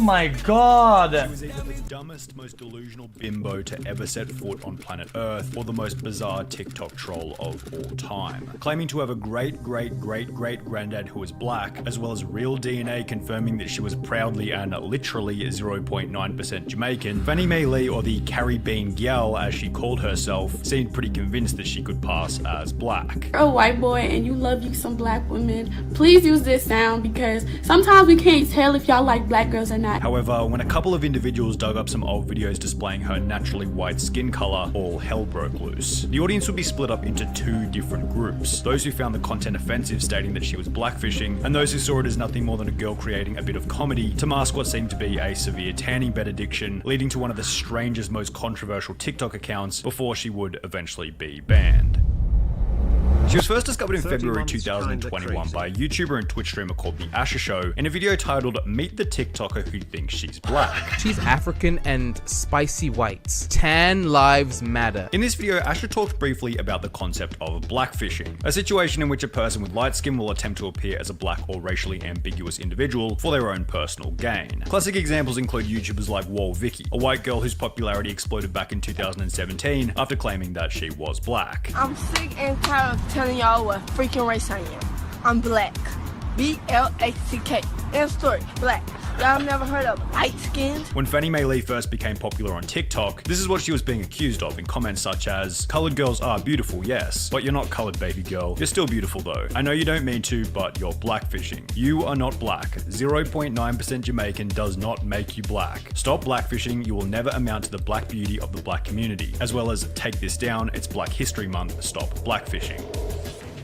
my god! She was either the dumbest, most delusional bimbo to ever set foot on planet Earth, or the most bizarre TikTok troll of all time. Claiming to have a great-great-great-great-granddad who was black, as well as real DNA confirming that she was proudly and literally 0.9% Jamaican, Fannie Mae Lee, or the Caribbean Gal as she called herself, seemed pretty convinced that she could pass as black. You're a white boy and you love you some black women, please use this sound because sometimes we can't tell if y'all like black girls or not. However, when a couple of individuals dug up some old videos displaying her naturally white skin color, all hell broke loose. The audience would be split up into two different groups. Those who found the content offensive, stating that she was blackfishing, and those who saw it as nothing more than a girl creating a bit of comedy to mask what seemed to be a severe tanning bed addiction, leading to one of the strangest, most controversial TikTok accounts before she would eventually be banned. She was first discovered in February 2021 by a YouTuber and Twitch streamer called The Asher Show in a video titled Meet the TikToker Who Thinks She's Black. She's African and spicy whites. Tan lives matter. In this video, Asher talked briefly about the concept of blackfishing, a situation in which a person with light skin will attempt to appear as a black or racially ambiguous individual for their own personal gain. Classic examples include YouTubers like Wall Vicky, a white girl whose popularity exploded back in 2017 after claiming that she was black. I'm sick and tired of telling y'all what freaking race I am. I'm black. B-L-A-C-K. End story. Black. Y'all never heard of light skins? When Fannie Mae Lee first became popular on TikTok, this is what she was being accused of in comments such as, "Colored girls are beautiful, yes, but you're not colored, baby girl. You're still beautiful though. I know you don't mean to, but you're blackfishing. You are not black. 0.9% Jamaican does not make you black. Stop blackfishing, you will never amount to the black beauty of the black community." As well as, "Take this down, it's Black History Month, stop blackfishing."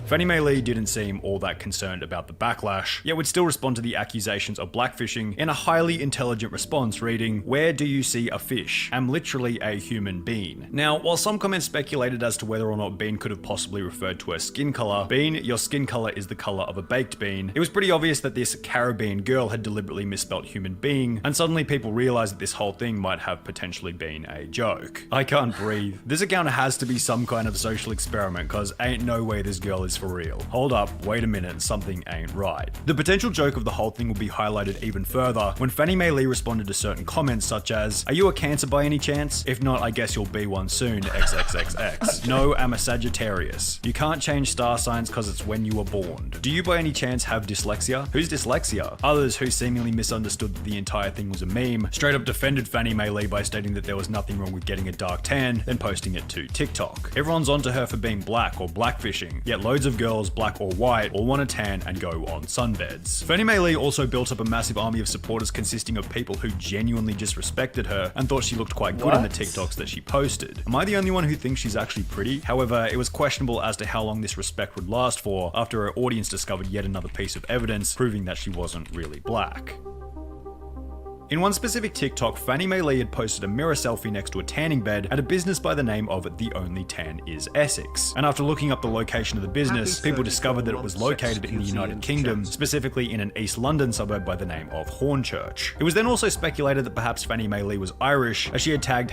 Fannie Mae Lee didn't seem all that concerned about the backlash, yet would still respond to the accusations of blackfishing in a highly intelligent response reading, "Where do you see a fish? I'm literally a human bean." Now, while some comments speculated as to whether or not bean could have possibly referred to her skin color, "Bean, your skin color is the color of a baked bean," it was pretty obvious that this Caribbean girl had deliberately misspelt human being, and suddenly people realized that this whole thing might have potentially been a joke. I can't breathe. This account has to be some kind of social experiment, cause ain't no way this girl is for real. Hold up, wait a minute, something ain't right. The potential joke of the whole thing will be highlighted even further when Fannie Mae Lee responded to certain comments such as, "Are you a Cancer by any chance? If not, I guess you'll be one soon, XXXX. No, I'm a Sagittarius. You can't change star signs cause it's when you were born. Do you by any chance have dyslexia? Who's dyslexia?" Others who seemingly misunderstood that the entire thing was a meme straight up defended Fannie Mae Lee by stating that there was nothing wrong with getting a dark tan, then posting it to TikTok. Everyone's onto her for being black or blackfishing, yet loads of girls, black or white, all want to tan and go on sunbeds. Fannie Mae Lee also built up a massive army of supporters consisting of people who genuinely disrespected her and thought she looked quite good in the TikToks that she posted. Am I the only one who thinks she's actually pretty? However, it was questionable as to how long this respect would last for after her audience discovered yet another piece of evidence proving that she wasn't really black. In one specific TikTok, Fannie Mae Lee had posted a mirror selfie next to a tanning bed at a business by the name of The Only Tan Is Essex. And after looking up the location of the business, people discovered that it was located in the United Kingdom, specifically in an East London suburb by the name of Hornchurch. It was then also speculated that perhaps Fannie Mae Lee was Irish, as she had tagged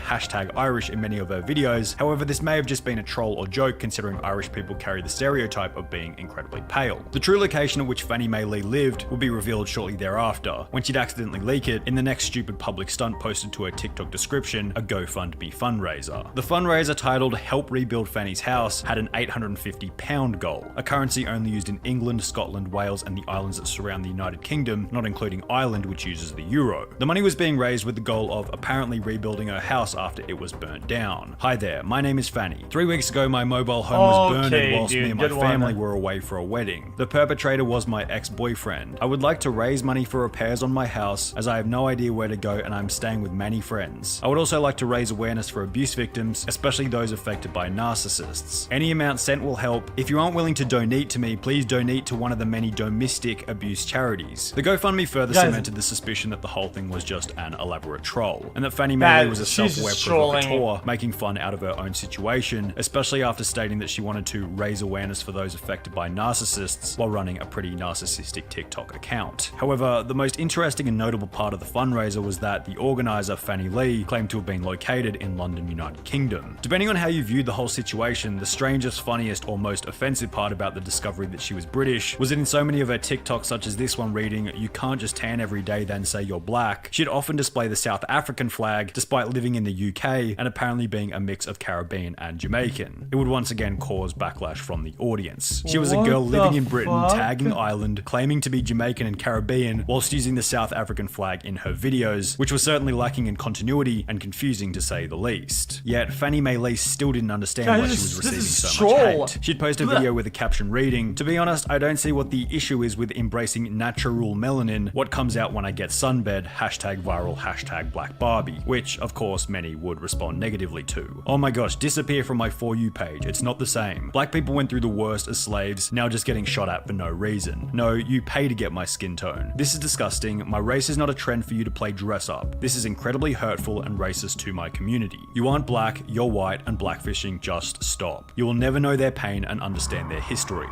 #Irish in many of her videos. However, this may have just been a troll or joke, considering Irish people carry the stereotype of being incredibly pale. The true location at which Fannie Mae Lee lived would be revealed shortly thereafter, when she'd accidentally leak it in the next stupid public stunt posted to her TikTok description, a GoFundMe fundraiser. The fundraiser, titled "Help Rebuild Fanny's House," had an £850 goal, a currency only used in England, Scotland, Wales, and the islands that surround the United Kingdom, not including Ireland, which uses the euro. The money was being raised with the goal of apparently rebuilding her house after it was burnt down. Hi there, my name is Fanny. 3 weeks ago, my mobile home was burned whilst me and my family were away for a wedding. The perpetrator was my ex-boyfriend. I would like to raise money for repairs on my house, as I have no idea where to go and I'm staying with many friends. I would also like to raise awareness for abuse victims, especially those affected by narcissists. Any amount sent will help. If you aren't willing to donate to me, please donate to one of the many domestic abuse charities. The GoFundMe further cemented the suspicion that the whole thing was just an elaborate troll, and that Fannie Mae Lee was a self-aware provocateur, making fun out of her own situation, especially after stating that she wanted to raise awareness for those affected by narcissists while running a pretty narcissistic TikTok account. However, the most interesting and notable part of the fundraiser was that the organizer, Fanny Lee, claimed to have been located in London, United Kingdom. Depending on how you viewed the whole situation, the strangest, funniest, or most offensive part about the discovery that she was British was that in so many of her TikToks, such as this one reading, "You can't just tan every day then say you're black," she'd often display the South African flag despite living in the UK and apparently being a mix of Caribbean and Jamaican. It would once again cause backlash from the audience. She was a girl living in Britain, tagging Ireland, claiming to be Jamaican and Caribbean, whilst using the South African flag in her videos, which was certainly lacking in continuity and confusing to say the least. Yet, Fanny Mae Lee still didn't understand why she was receiving so much hate. She'd post a video with a caption reading, "To be honest, I don't see what the issue is with embracing natural melanin. What comes out when I get sunbed, hashtag viral, hashtag Black Barbie," which, of course, many would respond negatively to. "Oh my gosh, disappear from my For You page. It's not the same. Black people went through the worst as slaves, now just getting shot at for no reason. No, you pay to get my skin tone. This is disgusting. My race is not a trend for you to play dress up. This is incredibly hurtful and racist to my community. You aren't black, you're white, and blackfishing, just stop. You will never know their pain and understand their history."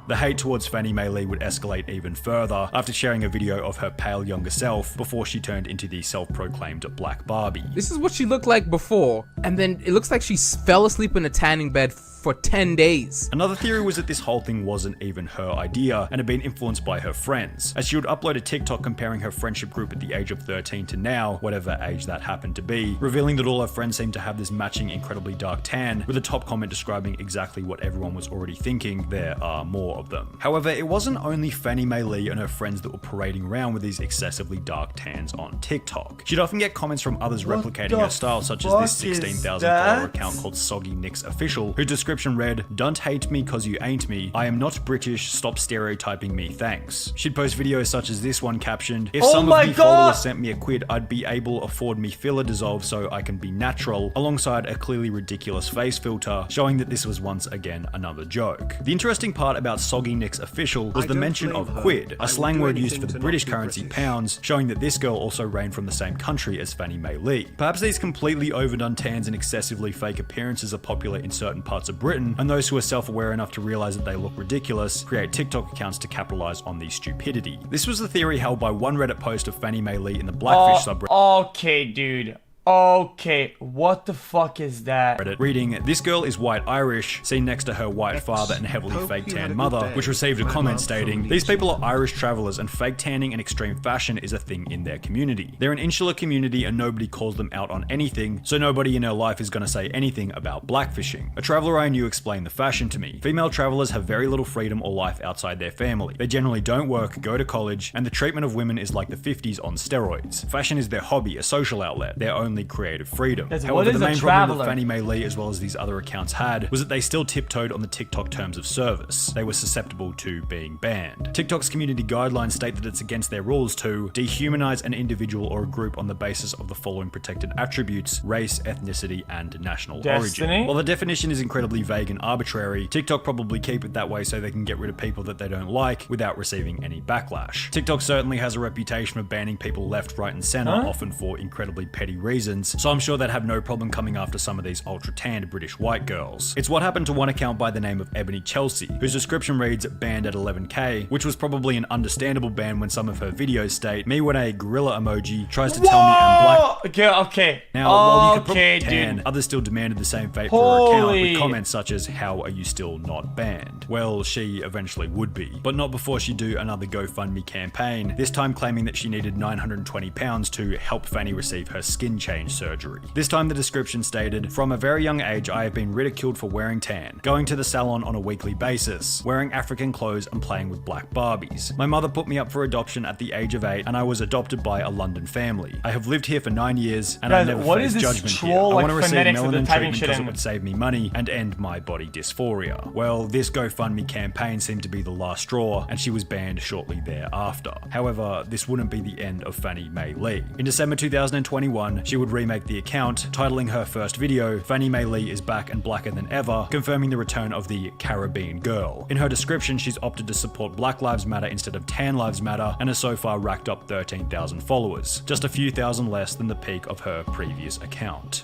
The hate towards Fanny Mae Lee would escalate even further after sharing a video of her pale younger self before she turned into the self-proclaimed Black Barbie. This is what she looked like before, and then it looks like she fell asleep in a tanning bed for 10 days. Another theory was that this whole thing wasn't even her idea and had been influenced by her friends, as she would upload a TikTok comparing her friendship group at the age of 13 to now, whatever age that happened to be, revealing that all her friends seemed to have this matching incredibly dark tan, with a top comment describing exactly what everyone was already thinking: there are more of them. However, it wasn't only Fanny Mae Lee and her friends that were parading around with these excessively dark tans on TikTok. She'd often get comments from others replicating her style, such as this 16,000 follower account called SunnyV2, whose description read, "Don't hate me cause you ain't me. I am not British. Stop stereotyping me. Thanks." She'd post videos such as this one captioned, "If some of me followers sent me a quid, I'd be able to afford me filler dissolve so I can be natural," alongside a clearly ridiculous face filter, showing that this was once again another joke. The interesting part about SunnyV2 was the mention of quid, a slang word used for the British currency pounds, showing that this girl also reigned from the same country as Fanny Mae Lee. Perhaps these completely overdone tans and excessively fake appearances are popular in certain parts of Britain, and those who are self-aware enough to realize that they look ridiculous create TikTok accounts to capitalize on the stupidity. This was the theory held by one Reddit post of Fanny Mae Lee in the Blackfish subreddit. Okay, dude. Okay, what the fuck is that? Reddit reading, "This girl is white Irish," seen next to her white father and heavily fake tan mother, which received a comment stating, "These people are Irish travelers and fake tanning and extreme fashion is a thing in their community. They're an insular community and nobody calls them out on anything, so nobody in her life is going to say anything about blackfishing. A traveler I knew explained the fashion to me. Female travelers have very little freedom or life outside their family. They generally don't work, go to college, and the treatment of women is like the 50s on steroids. Fashion is their hobby, a social outlet, their only creative freedom." However, the main problem that Fanny Mae Lee as well as these other accounts had was that they still tiptoed on the TikTok terms of service. They were susceptible to being banned. TikTok's community guidelines state that it's against their rules to dehumanize an individual or a group on the basis of the following protected attributes: race, ethnicity, and national origin. While the definition is incredibly vague and arbitrary, TikTok probably keep it that way so they can get rid of people that they don't like without receiving any backlash. TikTok certainly has a reputation of banning people left, right, and center, often for incredibly petty reasons, so I'm sure they'd have no problem coming after some of these ultra-tanned British white girls. It's what happened to one account by the name of Ebony Chelsea, whose description reads, "Banned at 11k, which was probably an understandable ban when some of her videos state, "Me when a gorilla emoji tries to tell me I'm black." Okay. Now, while you could probably tan, others still demanded the same fate for her account, with comments such as, "How are you still not banned?" Well, she eventually would be, but not before she do another GoFundMe campaign, this time claiming that she needed £920 to help Fanny receive her skin change surgery. This time the description stated, "From a very young age I have been ridiculed for wearing tan, going to the salon on a weekly basis, wearing African clothes and playing with black Barbies. My mother put me up for adoption at the age of 8 and I was adopted by a London family. I have lived here for 9 years and I never faced judgment here. I want to receive melanin treatment because it would save me money and end my body dysphoria." Well, this GoFundMe campaign seemed to be the last straw and she was banned shortly thereafter. However, this wouldn't be the end of Fanny Mae Lee. In December 2021, she would remake the account, titling her first video, "Fanny Mae Lee is back and blacker than ever," confirming the return of the Caribbean girl. In her description, she's opted to support Black Lives Matter instead of Tan Lives Matter and has so far racked up 13,000 followers, just a few thousand less than the peak of her previous account.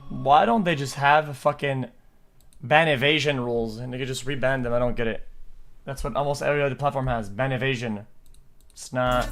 Why don't they just have a fucking ban evasion rules and they could just reban them? I don't get it. That's what almost every other platform has, ban evasion. It's not...